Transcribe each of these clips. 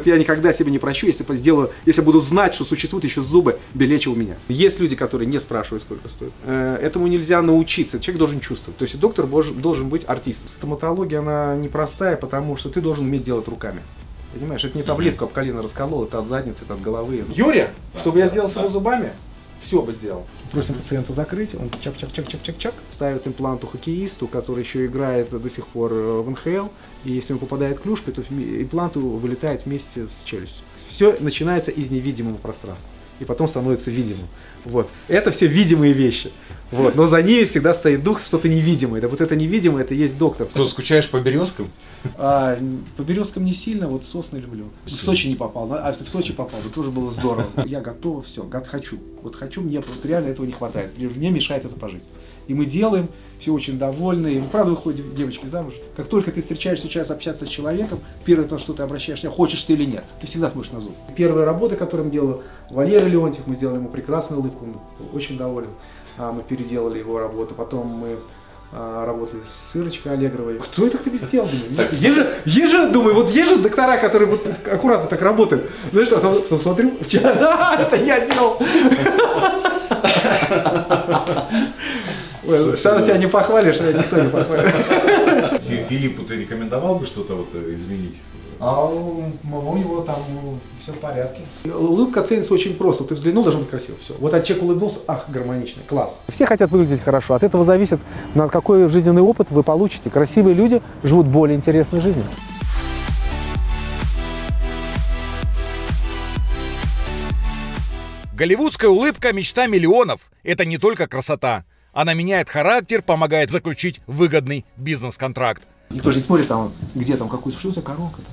Я никогда себе не прощу, если буду знать, что существуют еще зубы белее у меня. Есть люди, которые не спрашивают, сколько стоит. Этому нельзя научиться, человек должен чувствовать. То есть доктор должен быть артистом. Стоматология, она непростая, потому что ты должен уметь делать руками. Понимаешь, это не таблетку об колено расколол, это от задницы, это от головы. Юрия, чтобы я сделал с его зубами, все бы сделал. Просим пациента закрыть, он чак-чак-чак-чак-чак-чак, ставит импланту хоккеисту, который еще играет до сих пор в НХЛ, и если ему попадает клюшка, то имплант вылетает вместе с челюстью. Все начинается из невидимого пространства, и потом становится видимым. Вот. Это все видимые вещи. Вот. Но за ними всегда стоит дух, что-то невидимое. Да вот это невидимое, это есть доктор. Что, скучаешь по Березкам? По Березкам не сильно, вот сосны люблю. В Сочи не попал, а если в Сочи попал, то тоже было здорово. Я готова, все, хочу. Вот хочу, мне вот реально этого не хватает. Мне мешает это пожить. И мы делаем, все очень довольны. И правда выходят девочки замуж. Как только ты встречаешься сейчас общаться с человеком, первое, на что ты обращаешься, хочешь ты или нет, ты всегда смотришь на зуб. Первая работа, которую мы делали, Валерий Леонтьев, мы сделали ему прекрасную улыбку, он очень доволен. Мы переделали его работу. Потом мы работали с Ирочкой Аллегровой. Кто это тебе сделал? Есть же доктора, которые вот аккуратно так работают. Знаешь что, потом смотрю, это я делал. Сам себя не похвалишь, а никто не похвалит. Филиппу ты рекомендовал бы что-то вот изменить? А у него там все в порядке. Улыбка ценится очень просто. Ты взглянул, должен быть красиво. Все. Вот человек улыбнулся, ах, гармоничный, класс. Все хотят выглядеть хорошо. От этого зависит, на какой жизненный опыт вы получите. Красивые люди живут более интересной жизнью. Голливудская улыбка – мечта миллионов. Это не только красота. Она меняет характер, помогает заключить выгодный бизнес-контракт. Никто же не смотрит там, где там, какую-то, что это коронка там.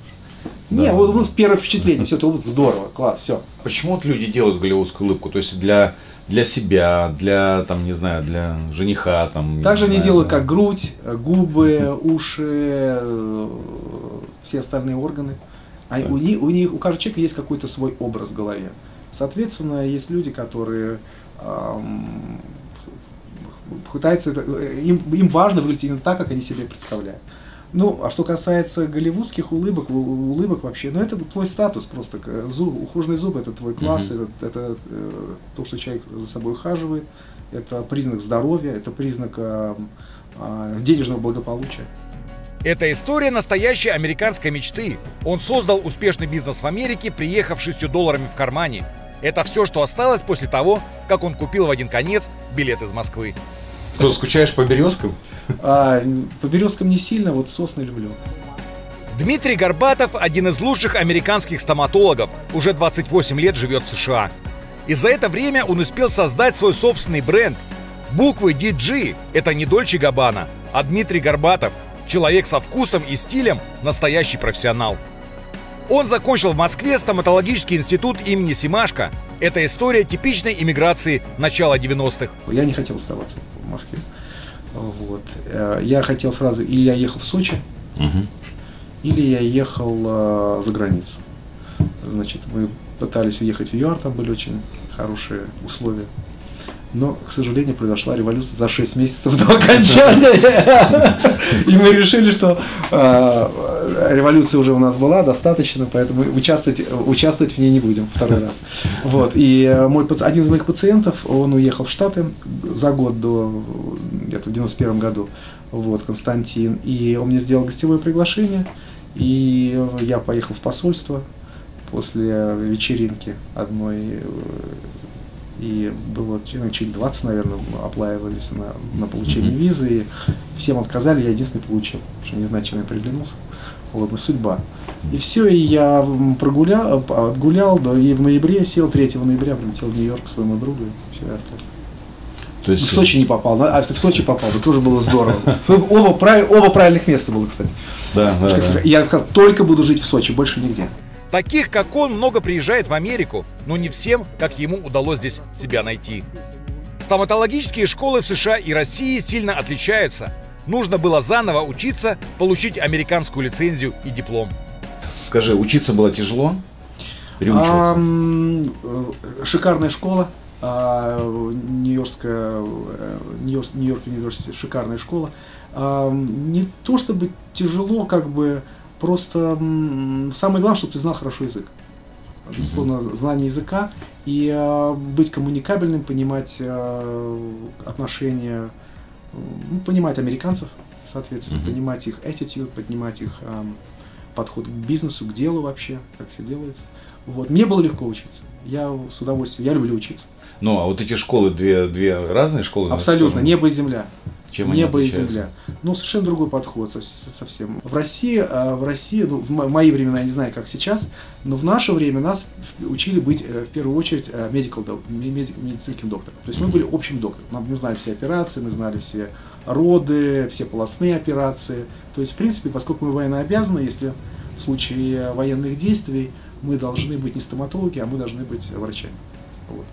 Да. Не, вот первое впечатление, все это вот здорово, класс, все. Почему вот люди делают голливудскую улыбку? То есть для себя, для, там, не знаю, для жениха, там. Также они делают как грудь, губы, уши, все остальные органы. А у каждого человека есть какой-то свой образ в голове. Соответственно, есть люди, которые пытаются, им важно выглядеть именно так, как они себе представляют. Ну, а что касается голливудских улыбок вообще, ну это твой статус просто. Ухоженный зуб — это твой класс, это то, что человек за собой ухаживает, это признак здоровья, это признак денежного благополучия. Это история настоящей американской мечты. Он создал успешный бизнес в Америке, приехав с $6 в кармане. Это все, что осталось после того, как он купил в один конец билет из Москвы. Что, скучаешь по Березкам? По Березкам не сильно, вот сосны люблю. Дмитрий Горбатов – один из лучших американских стоматологов. Уже 28 лет живет в США. И за это время он успел создать свой собственный бренд. Буквы DG – это не Дольче Габбана, а Дмитрий Горбатов – человек со вкусом и стилем, настоящий профессионал. Он закончил в Москве стоматологический институт имени Семашко. Это история типичной иммиграции начала 90-х. Я не хотел оставаться в Москве. Вот. Я хотел сразу, или я ехал в Сочи, или я ехал за границу. Значит, мы пытались уехать в ЮАР, там были очень хорошие условия. Но, к сожалению, произошла революция за 6 месяцев до окончания. И мы решили, что революция уже у нас была достаточно, поэтому участвовать в ней не будем второй раз. Вот. И один из моих пациентов, он уехал в Штаты за год до, где-то в 91 году, вот, Константин. И он мне сделал гостевое приглашение, и я поехал в посольство после вечеринки одной. И было человек 20, наверное, оплаивались на получение визы, и всем отказали, я единственный получил, потому что не знаю, чем я приглянулся. Вот, судьба. И все, и я отгулял, да, и в ноябре сел, 3 ноября прилетел в Нью-Йорк к своему другу, и все, я остался. То есть в Сочи не попал, а если в Сочи попал, то тоже было здорово. Оба правильных места было, кстати. Да. Я только буду жить в Сочи, больше нигде. Таких, как он, много приезжает в Америку, но не всем, как ему удалось здесь себя найти. Стоматологические школы в США и России сильно отличаются. Нужно было заново учиться, получить американскую лицензию и диплом. Скажи, учиться было тяжело? Шикарная школа. Нью-Йорк университет, шикарная школа. Не то чтобы тяжело, как бы, Просто самое главное, чтобы ты знал хорошо язык. Безусловно, знание языка и быть коммуникабельным, понимать отношения, понимать американцев, соответственно, понимать их attitude, понимать их подход к бизнесу, к делу вообще, как все делается. Вот. Мне было легко учиться. Я с удовольствием, я люблю учиться. Ну, а вот эти школы, две разные школы? Абсолютно, небо и земля. Чем небо они и земля. Ну, совершенно другой подход совсем. В России, ну, в мои времена, я не знаю, как сейчас, но в наше время нас учили быть, в первую очередь, медицинским доктором. То есть мы были общим доктором. Мы знали все операции, мы знали все роды, все полостные операции. То есть, в принципе, поскольку мы военнообязаны, если в случае военных действий, мы должны быть не стоматологи, а мы должны быть врачами. Вот.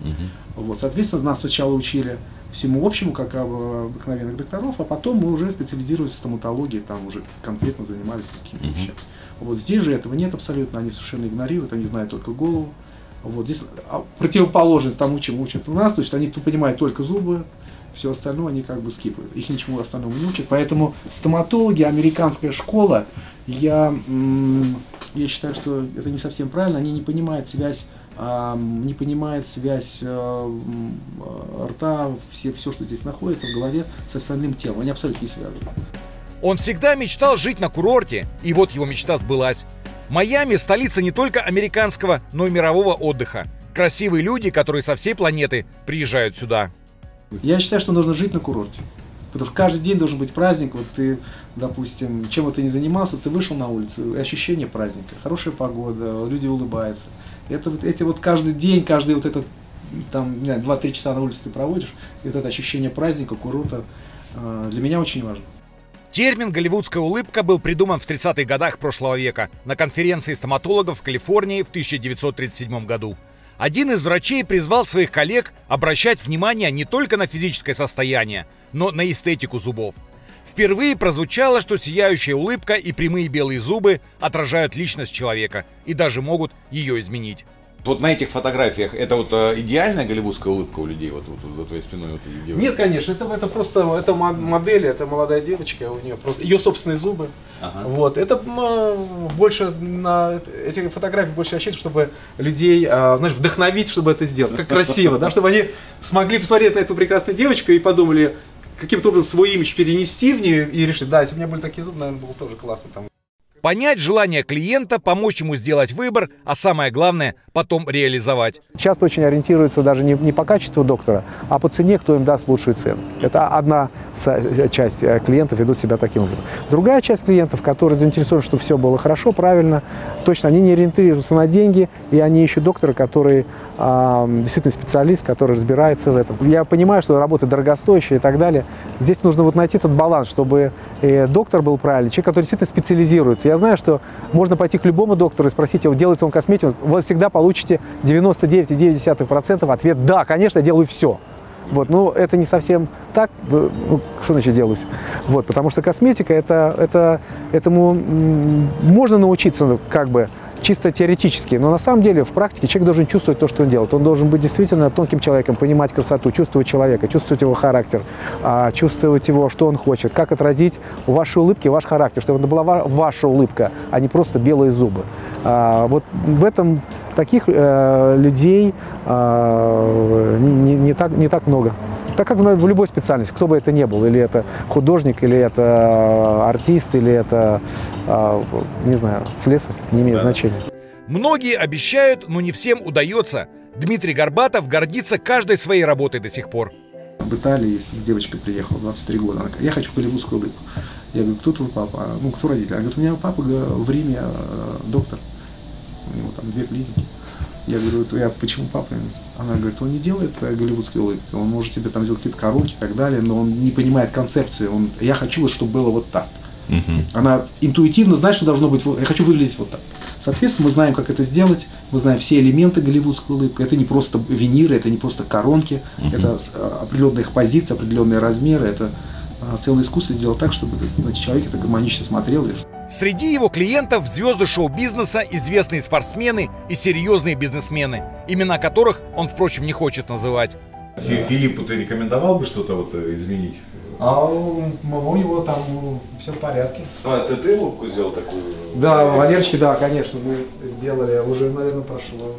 Вот. Соответственно, нас сначала учили всему общему, как обыкновенных докторов, а потом мы уже специализировались в стоматологии, там уже конкретно занимались какими-то вещами. Вот здесь же этого нет абсолютно, они совершенно игнорируют, они знают только голову. Вот здесь противоположность там учат у нас, то есть они тут понимают только зубы, все остальное они как бы скипают, их ничему остальному не учат. Поэтому стоматологи, американская школа, я считаю, что это не совсем правильно, они не понимают связь рта, все, что здесь находится в голове, с остальным телом. Они абсолютно не связаны. Он всегда мечтал жить на курорте, и вот его мечта сбылась. Майами – столица не только американского, но и мирового отдыха. Красивые люди, которые со всей планеты приезжают сюда. Я считаю, что нужно жить на курорте. Потому что каждый день должен быть праздник. Вот ты, допустим, чем бы ты ни занимался, ты вышел на улицу, и ощущение праздника, хорошая погода, люди улыбаются. Эти каждый день, каждый вот этот, там, 2-3 часа на улице ты проводишь, и вот это ощущение праздника, курорта для меня очень важно. Термин «голливудская улыбка» был придуман в 30-х годах прошлого века на конференции стоматологов в Калифорнии в 1937 году. Один из врачей призвал своих коллег обращать внимание не только на физическое состояние, но на эстетику зубов. Впервые прозвучало, что сияющая улыбка и прямые белые зубы отражают личность человека и даже могут ее изменить. Вот на этих фотографиях это вот идеальная голливудская улыбка у людей, вот за твоей спиной? Вот, нет, конечно, это просто модель, это молодая девочка, у нее просто ее собственные зубы. Вот, это больше эти фотографии больше рассчитаны, чтобы людей, знаешь, вдохновить, чтобы это сделать, как красиво, да, чтобы они смогли посмотреть на эту прекрасную девочку и подумали, каким-то образом свой имидж перенести в нее и решить, да, если у меня были такие зубы, наверное, было тоже классно там. Понять желание клиента, помочь ему сделать выбор, а самое главное – потом реализовать. Часто очень ориентируются даже не по качеству доктора, а по цене, кто им даст лучшую цену. Это одна часть клиентов ведут себя таким образом. Другая часть клиентов, которые заинтересованы, чтобы все было хорошо, правильно, точно, они не ориентируются на деньги, и они ищут доктора, который действительно специалист, который разбирается в этом. Я понимаю, что работа дорогостоящая и так далее. Здесь нужно вот найти этот баланс, чтобы доктор был правильный, человек, который действительно специализируется. Я знаю, что можно пойти к любому доктору и спросить его, делает он косметику, вы всегда получите 99,9% ответ «да, конечно, я делаю все». Вот, но это не совсем так, ну, что значит делаюсь? Вот, потому что косметика, этому можно научиться как бы чисто теоретически, но на самом деле в практике человек должен чувствовать то, что он делает. Он должен быть действительно тонким человеком, понимать красоту, чувствовать человека, чувствовать его характер, чувствовать его, что он хочет, как отразить в вашей улыбке ваш характер, чтобы это была ваша улыбка, а не просто белые зубы. Вот в этом таких людей не так много. Так как в любой специальности, кто бы это ни был, или это художник, или это артист, или это, не знаю, слесарь, не имеет значения. Многие обещают, но не всем удается. Дмитрий Горбатов гордится каждой своей работой до сих пор. В Италии, если девочка приехала, 23 года, она говорит, я хочу голливудскую улыбку. Я говорю, кто твой папа? Ну, кто родитель? Она говорит, у меня папа в Риме доктор, у него там 2 клиники. Я говорю, почему папа? Она говорит, он не делает голливудской улыбки, он может тебе там сделать какие-то коронки и так далее, но он не понимает концепцию. Я хочу, чтобы было вот так. Она интуитивно знает, что должно быть, я хочу выглядеть вот так. Соответственно, мы знаем, как это сделать, мы знаем все элементы голливудской улыбки. Это не просто виниры, это не просто коронки, это определенная их позиция, определенные размеры, это целое искусство сделать так, чтобы человек это гармонично смотрел. Среди его клиентов звезды шоу-бизнеса, известные спортсмены и серьезные бизнесмены, имена которых он, впрочем, не хочет называть. Филиппу ты рекомендовал бы что-то вот изменить? А у него там все в порядке. Ты лупку сделал такую? Да, Валерчики, да, конечно, мы сделали, уже, наверное, прошло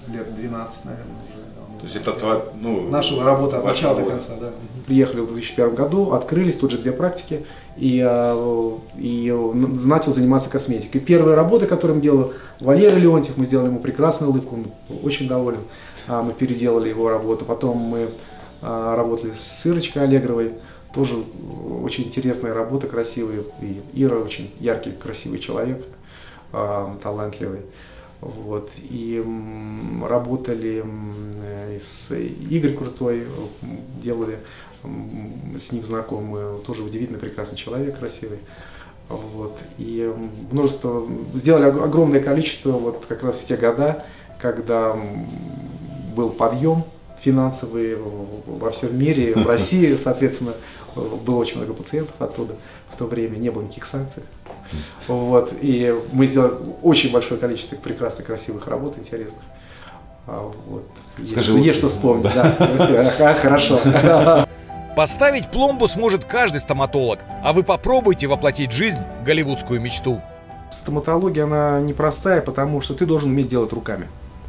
лет 12, наверное, уже. То есть это твоя, наша работа от начала до конца, да. Приехали в 2001 году, открылись, тут же 2 практики, и начал заниматься косметикой. Первые работы, которые мы делали, Валерий Леонтьев, мы сделали ему прекрасную улыбку, он очень доволен, мы переделали его работу. Потом мы работали с Ирочкой Аллегровой, тоже очень интересная работа, красивая, и Ира очень яркий, красивый человек, талантливый. Вот. И работали с Игорь Крутой, делали с ним знакомые, тоже удивительно прекрасный человек, красивый. Вот. И множество, сделали огромное количество вот как раз в те года, когда был подъем финансовый во всем мире, в России, соответственно, было очень много пациентов оттуда в то время, не было никаких санкций. Вот. И мы сделали очень большое количество прекрасных, красивых работ, интересных. Вот. Есть что вспомнить. Да. Хорошо. Поставить пломбу сможет каждый стоматолог, а вы попробуйте воплотить в жизнь голливудскую мечту. Стоматология, она непростая, потому что ты должен уметь делать руками.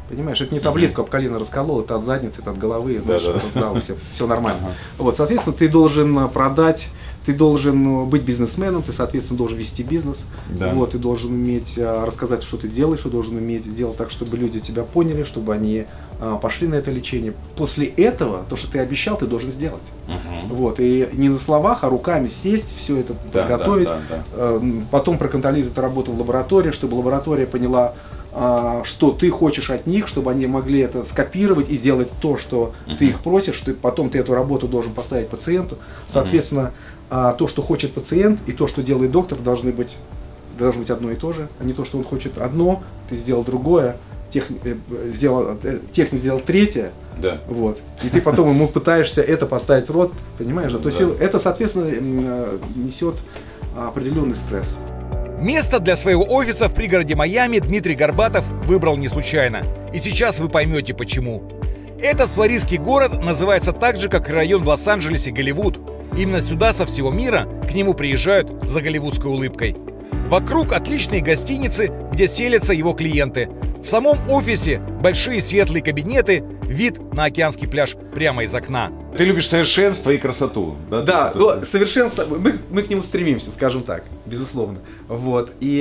Понимаешь, это не таблетку об колено расколол, это от задницы, это от головы, раздал, все нормально. Вот, соответственно, ты должен продать, ты должен быть бизнесменом, ты, соответственно, должен вести бизнес, вот, ты должен уметь рассказать, что ты делаешь, ты должен уметь сделать так, чтобы люди тебя поняли, чтобы они пошли на это лечение. После этого, то, что ты обещал, ты должен сделать. Вот, и не на словах, а руками сесть, все это подготовить, потом проконтролировать эту работу в лаборатории, чтобы лаборатория поняла, что ты хочешь от них, чтобы они могли это скопировать и сделать то, что ты их просишь, потом ты эту работу должен поставить пациенту. Соответственно, то, что хочет пациент, и то, что делает доктор, должно быть одно и то же, а не то, что он хочет одно, ты сделал другое, техник сделал третье, вот, и ты потом ему пытаешься это поставить в рот, понимаешь? То есть это, соответственно, несет определенный стресс. Место для своего офиса в пригороде Майами Дмитрий Горбатов выбрал не случайно. И сейчас вы поймете почему. Этот флоридский город называется так же, как и район в Лос-Анджелесе Голливуд. Именно сюда со всего мира к нему приезжают за голливудской улыбкой. Вокруг отличные гостиницы, где селятся его клиенты. В самом офисе большие светлые кабинеты, вид на океанский пляж прямо из окна. Ты любишь совершенство и красоту, да? Да, совершенство, мы к нему стремимся, скажем так, безусловно. Вот. И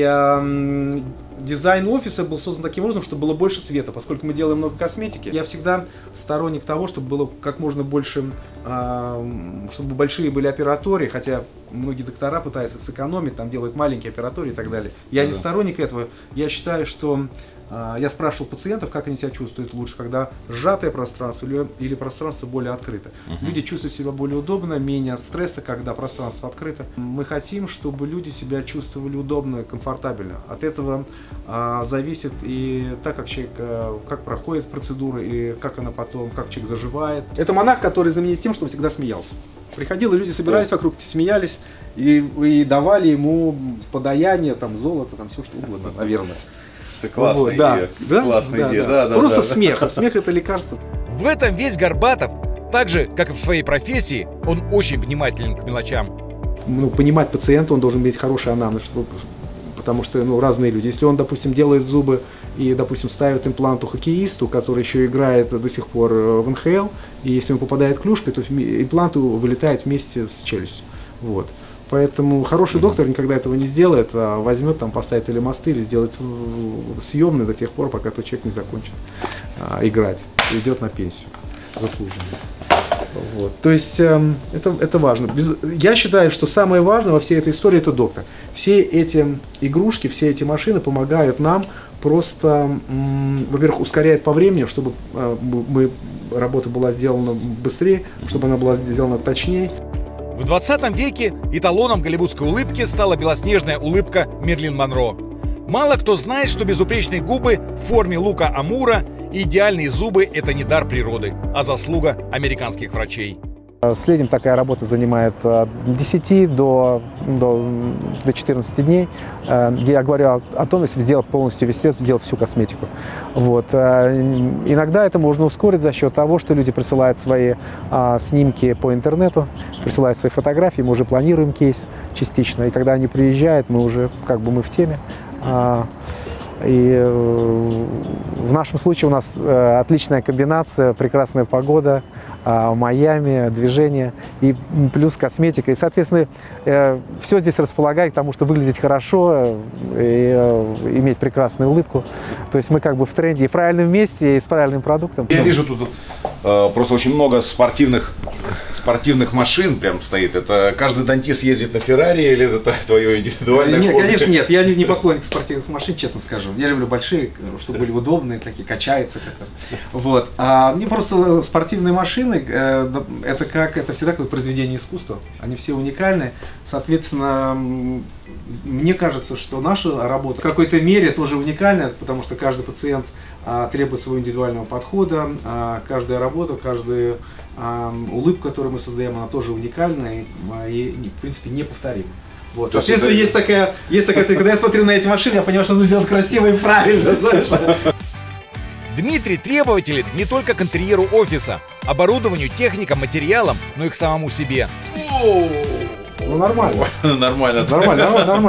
дизайн офиса был создан таким образом, чтобы было больше света, поскольку мы делаем много косметики. Я всегда сторонник того, чтобы было как можно больше, чтобы большие были оператории, хотя многие доктора пытаются сэкономить, там делают маленькие оператории и так далее. Я не сторонник этого. Я считаю, что я спрашивал пациентов, как они себя чувствуют лучше, когда сжатое пространство или пространство более открыто. Люди чувствуют себя более удобно, менее стресса, когда пространство открыто. Мы хотим, чтобы люди себя чувствовали удобно, комфортабельно. От этого зависит и так, как человек, как проходит процедура и как она потом, как человек заживает. Это монах, который знаменит тем, что он всегда смеялся. Приходил, и люди собирались вокруг, смеялись и давали ему подаяние, там, золото, там, все что угодно, наверное. Это классная идея. Классная идея. Просто смех. Смех — это лекарство. В этом весь Горбатов. Так же, как и в своей профессии, он очень внимателен к мелочам. Понимать пациента, он должен иметь хороший анамнез, потому что разные люди. Если он, допустим, делает зубы и, допустим, ставит импланту хоккеисту, который еще играет до сих пор в НХЛ, и если он попадает клюшкой, то имплант вылетает вместе с челюстью. Вот. Поэтому хороший доктор никогда этого не сделает, а возьмет, там, поставит или мосты, или сделает съемный до тех пор, пока тот человек не закончит играть и идет на пенсию заслуженно. Вот. То есть это важно. Я считаю, что самое важное во всей этой истории — это доктор. Все эти игрушки, все эти машины помогают нам просто, во-первых, ускоряют по времени, чтобы работа была сделана быстрее, чтобы она была сделана точнее. В 20 веке эталоном голливудской улыбки стала белоснежная улыбка Мерлин Монро. Мало кто знает, что безупречные губы в форме лука Амура и идеальные зубы – это не дар природы, а заслуга американских врачей. В среднем такая работа занимает от 10 до 14 дней. Я говорю о том, если сделать полностью весь средств, сделать всю косметику. Вот. Иногда это можно ускорить за счет того, что люди присылают свои снимки по интернету, присылают свои фотографии, мы уже планируем кейс частично. И когда они приезжают, мы уже как бы мы в теме. И в нашем случае у нас отличная комбинация, прекрасная погода, Майами, движение и плюс косметика. И, соответственно, все здесь располагает к тому, что выглядеть хорошо и иметь прекрасную улыбку. То есть мы как бы в тренде и в правильном месте, и с правильленным продуктом. Я вижу тут просто очень много спортивных машин прям стоит. Это каждый дантист ездит на Феррари или это твое индивидуальное Нет, хобби? конечно, нет. Я не поклонник спортивных машин, честно скажу. Я люблю большие, чтобы были удобные, такие, качаются. Вот. А мне просто спортивные машины, это всегда как произведение искусства. Они все уникальны. Соответственно, мне кажется, что наша работа в какой-то мере тоже уникальна, потому что каждый пациент требует своего индивидуального подхода, каждая работа, каждая улыбка, которую мы создаем, она тоже уникальна и в принципе, неповторима. Вот. Соответственно, есть такая цель. Когда я смотрю на эти машины, я понимаю, что нужно сделать красиво и правильно. Дмитрий требователен не только к интерьеру офиса, оборудованию, техникам, материалам, но и к самому себе. Ну нормально. Нормально.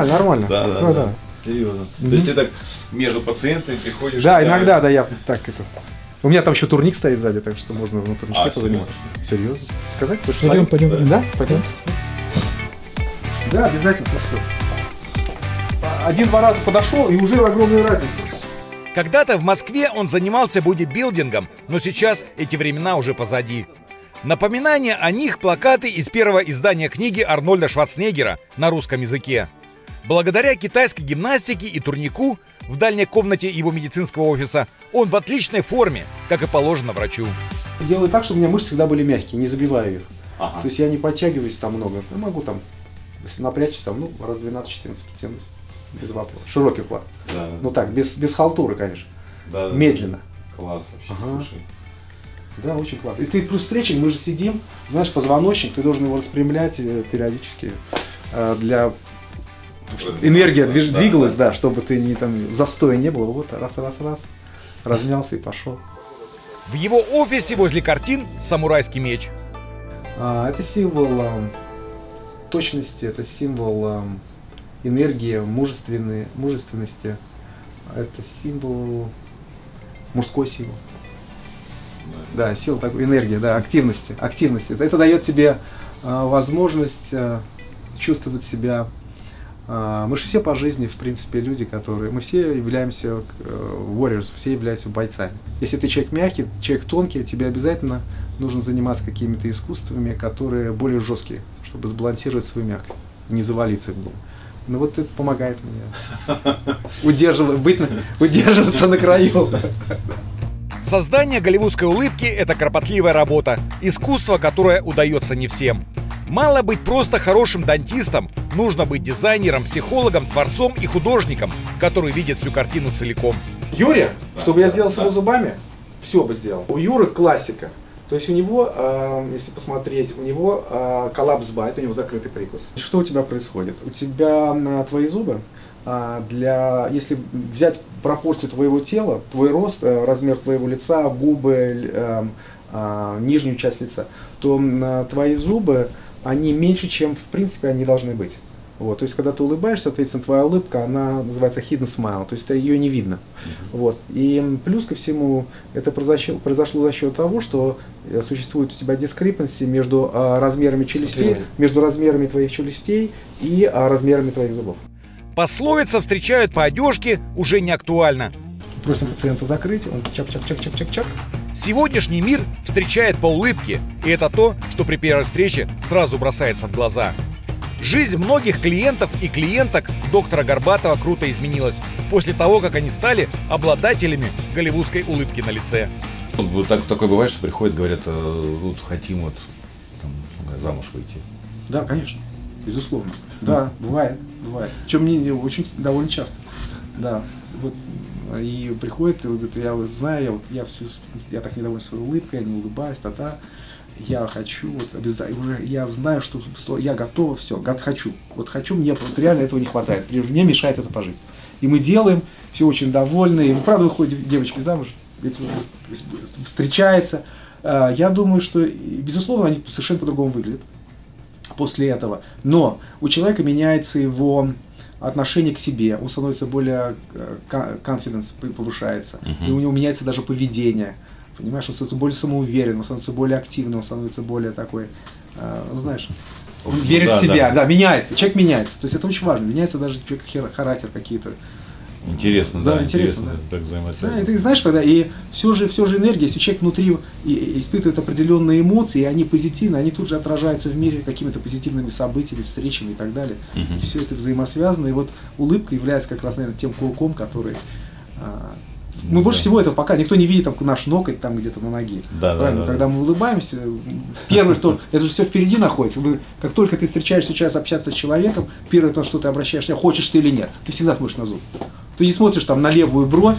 Нормально. Да. Серьезно. То есть ты так между пациентами приходишь? Да, иногда, да, я так это. У меня там еще турник стоит сзади, так что можно на турнике позаниматься. Серьезно? Сказать? Пойдем. Да, пойдем. Да, обязательно. Один-два раза подошел, и уже огромная разница. Когда-то в Москве он занимался бодибилдингом, но сейчас эти времена уже позади. Напоминание о них – плакаты из первого издания книги Арнольда Шварценеггера на русском языке. Благодаря китайской гимнастике и турнику в дальней комнате его медицинского офиса он в отличной форме, как и положено врачу. Делаю так, чтобы у меня мышцы всегда были мягкие, не забиваю их. Ага. То есть я не подтягиваюсь там много. Я могу там, если напрячься, там, раз 12-14 потянусь. Без вопросов. Широкий вклад. Да. Ну так, без халтуры, конечно. Да, медленно. Класс вообще, слушай. Да, очень классно. И ты плюс стретчинг, мы же сидим, знаешь, позвоночник, ты должен его распрямлять периодически для... Чтобы энергия двигалась, да, чтобы ты не там застоя не было. Вот, раз, размялся и пошел. В его офисе возле картин самурайский меч. Это символ точности, это символ энергии, мужественности. Это символ, мужской силы. Да, сила такой, энергия, да, активности. Это дает тебе возможность чувствовать себя. Мы же все по жизни, в принципе, люди, которые... Мы все являемся warriors, все являемся бойцами. Если ты человек мягкий, человек тонкий, тебе обязательно нужно заниматься какими-то искусствами, которые более жесткие, чтобы сбалансировать свою мягкость, не завалиться в нее. Ну вот это помогает мне удерживаться на краю. Создание голливудской улыбки – это кропотливая работа, искусство, которое удается не всем. Мало быть просто хорошим дантистом, нужно быть дизайнером, психологом, творцом и художником, который видит всю картину целиком. Юрия, чтобы я сделал с его зубами, все бы сделал. У Юры классика. То есть у него, если посмотреть, у него коллапс байт, у него закрытый прикус. Что у тебя происходит? У тебя твои зубы, если взять пропорцию твоего тела, твой рост, размер твоего лица, губы, нижнюю часть лица, то твои зубы, они меньше, чем в принципе они должны быть. Вот, то есть, когда ты улыбаешься, соответственно, твоя улыбка, она называется hidden smile, то есть ее не видно. Вот. И плюс ко всему, это произошло за счет того, что существует у тебя discrepancy между размерами челюстей, между размерами твоих челюстей и размерами твоих зубов. Пословица «встречают по одежке» уже не актуальна. Просим пациента закрыть, он чак-чак-чак-чак-чак-чак. Сегодняшний мир встречает по улыбке, и это то, что при первой встрече сразу бросается в глаза. Жизнь многих клиентов и клиенток доктора Горбатова круто изменилась после того, как они стали обладателями голливудской улыбки на лице. Такое бывает, что приходят, говорят, вот хотим вот там, замуж выйти. Да, конечно, безусловно. Да, бывает. Причем мне очень довольно часто. Да, вот. И приходит и говорит, я знаю, я так недоволен своей улыбкой, я не улыбаюсь, та-та. я хочу, вот обязательно, уже я знаю, что я готова, все, хочу. Вот хочу, мне вот реально этого не хватает. Мне мешает это по жизни. И мы делаем, все очень довольны. И, правда, выходят девочки замуж, встречаются. Я думаю, что, безусловно, они совершенно по-другому выглядят после этого. Но у человека меняется его отношение к себе, он становится более confidence повышается, и у него меняется даже поведение. Понимаешь, он становится более самоуверенным, он становится более активным, он становится более такой, знаешь, он верит в себя, да, меняется, человек меняется. То есть это очень важно, меняется даже человек характер какие-то. Интересно, да, интересно, так взаимосвязано. Да, и ты знаешь, когда и все же энергия, если человек внутри испытывает определенные эмоции, и они позитивны, они тут же отражаются в мире какими-то позитивными событиями, встречами и так далее. И все это взаимосвязано, и вот улыбка является как раз, наверное, тем кулаком, который... Мы больше всего этого пока никто не видит там наш ноготь там где-то на ноге. Когда мы улыбаемся, первое, что это же все впереди находится. Как только ты встречаешься сейчас общаться с человеком, первое, то, что ты обращаешься, хочешь ты или нет, ты всегда смотришь на зуб. Ты не смотришь там на левую бровь.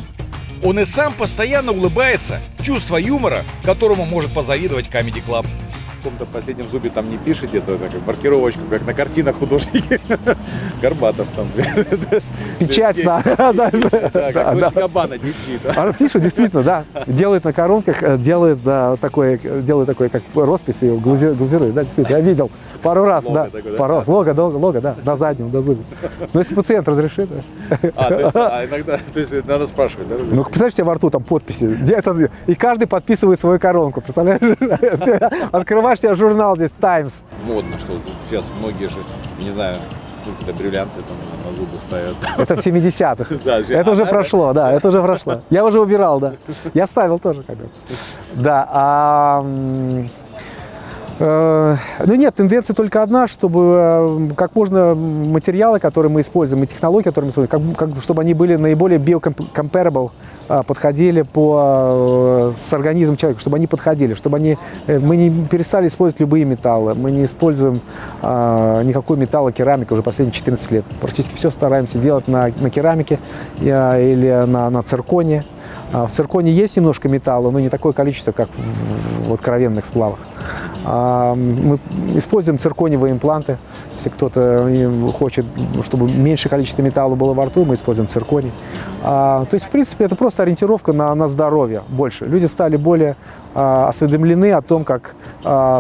Он и сам постоянно улыбается. Чувство юмора, которому может позавидовать Comedy Club. В каком-то последнем зубе там не пишете, это как маркировочку, как на картинах художники. Горбатов там. Печать, да. Как дочь кабана висит. Она пишет, действительно, да. Делает на коронках, делает такой, как роспись, и глазирует, да, действительно. Я видел пару раз, да. Пару раз. Лого, да, на заднем, до зуба. Но если пациент разрешит, да. Иногда, то есть надо спрашивать, да? Ну, представляешь, у тебя во рту там подписи, и каждый подписывает свою коронку, представляешь? Открываешь тебе журнал здесь Times. Модно, что сейчас многие же, не знаю, какие-то бриллианты там на зубы ставят. Это в 70-х. Это уже прошло, да, это уже прошло. Я уже убирал, да. Я ставил тоже когда-то. Да, ну нет, тенденция только одна, чтобы как можно материалы, которые мы используем, и технологии, которые мы используем, чтобы они были наиболее biocomparable, подходили с организмом человека, чтобы они подходили, чтобы мы не перестали использовать любые металлы, мы не используем никакой металлокерамики уже последние 14 лет. Практически все стараемся делать на керамике или на цирконе. В цирконе есть немножко металла, но не такое количество, как в откровенных сплавах. Мы используем цирконевые импланты. Если кто-то хочет, чтобы меньшее количество металла было во рту, мы используем цирконий. То есть, в принципе, это просто ориентировка на здоровье больше. Люди стали более осведомлены о том, как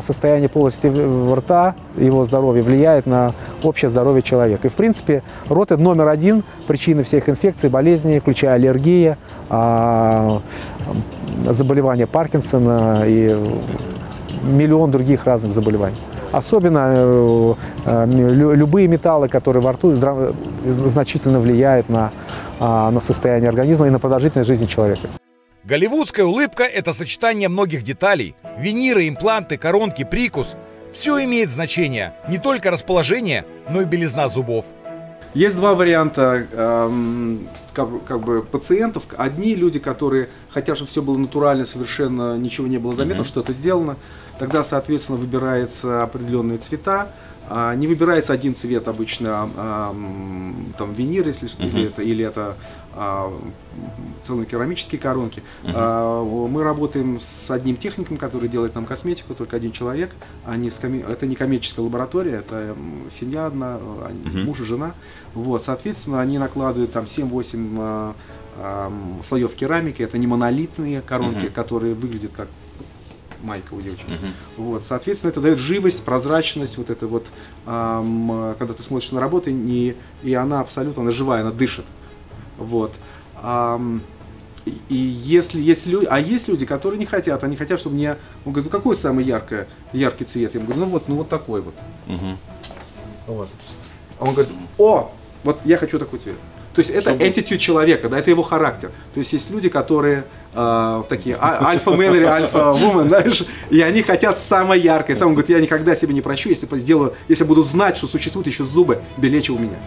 состояние полости рта, его здоровье влияет на общее здоровье человека. И, в принципе, рот – это номер один причины всех инфекций, болезней, включая аллергии, заболевания Паркинсона и миллион других разных заболеваний. Особенно любые металлы, которые во рту, значительно влияют на состояние организма и на продолжительность жизни человека. Голливудская улыбка – это сочетание многих деталей. Виниры, импланты, коронки, прикус – все имеет значение. Не только расположение, но и белизна зубов. Есть два варианта пациентов. Одни люди, которые хотят, чтобы все было натурально, совершенно ничего не было заметно, что это сделано. Тогда, соответственно, выбираются определенные цвета. Не выбирается один цвет обычно, там винир, или это целокерамические коронки. Мы работаем с одним техником, который делает нам косметику, только один человек. Это не коммерческая лаборатория, это семья одна, муж и жена. Вот, соответственно, они накладывают там 7-8 слоев керамики. Это не монолитные коронки, которые выглядят как майка у девочек. Вот, соответственно, это дает живость, прозрачность, вот это вот, когда ты смотришь на работу, и она абсолютно живая, она дышит. Вот. И есть люди, которые не хотят, они хотят, чтобы мне, он говорит, ну какой самый яркий цвет? Я ему говорю, ну вот такой вот. Вот. А он говорит, вот я хочу такой цвет. То есть это attitude человека, да, это его характер. То есть есть люди, которые такие альфа-мен или альфа-вумен, знаешь, и они хотят самое яркое. Сам он говорит, я никогда себе не прощу, если буду знать, что существуют еще зубы белее, чем у меня.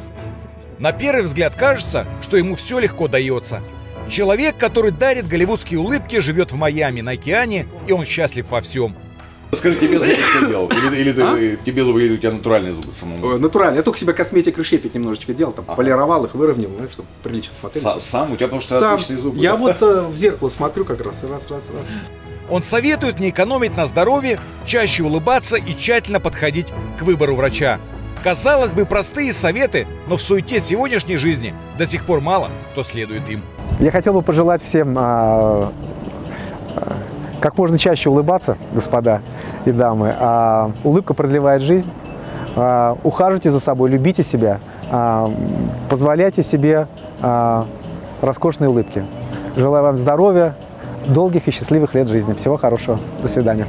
На первый взгляд кажется, что ему все легко дается. Человек, который дарит голливудские улыбки, живет в Майами на океане, и он счастлив во всем. Скажи, тебе зубы что делал? Или тебе зубы, или у тебя натуральные зубы самому? Натурально. Я только себе косметик решепить немножечко делал, там, полировал их, выровнял, чтобы прилично смотреть. Сам? У тебя потому что отличные зубы. Я вот в зеркало смотрю как раз, раз. Он советует не экономить на здоровье, чаще улыбаться и тщательно подходить к выбору врача. Казалось бы, простые советы, но в суете сегодняшней жизни до сих пор мало кто следует им. Я хотел бы пожелать всем как можно чаще улыбаться, господа и дамы. Улыбка продлевает жизнь. Ухаживайте за собой, любите себя, позволяйте себе роскошные улыбки. Желаю вам здоровья, долгих и счастливых лет жизни. Всего хорошего. До свидания.